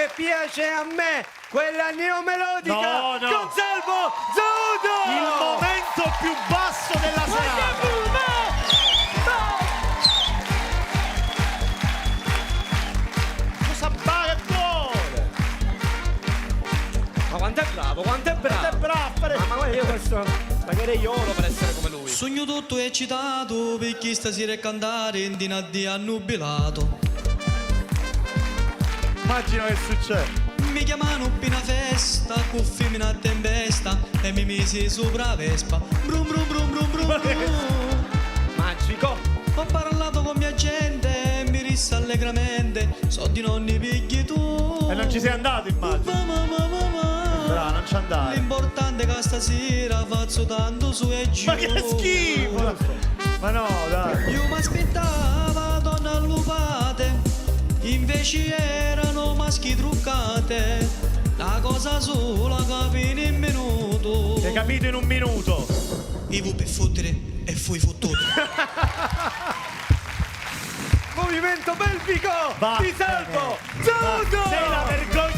che piace a me, quella neomelodica No, no. con Salvo Zudo! Il momento più basso della serata. Cosa fare vuole? Ma quanto è bravo, quanto è bravo! È bravo a fare. Ma guarda, io questo pagherei oro per essere come lui. Sogno tutto eccitato perché stasera cantare in dinaddi annubilato. Immagino che succede. Mi chiamano appena festa, con femmina a tempesta e mi misi sopra la vespa. Brum brum brum brum brum brum. Magico! Ho parlato con mia gente, mi rissa allegramente, so di non ne pigli tu. E non ci sei andato, immagino. Bravo, non ci andare. L'importante è che stasera faccio tanto su e giù. Ma che schifo! Ma no, dai. Io mi aspettavo donne allupate, invece erano maschi truccate. La cosa sola capì in un minuto. Hai capito in un minuto. Io per fottere e fui fottuto. Movimento belfico Vattene. di Salvo Zudo! Sei la vergogna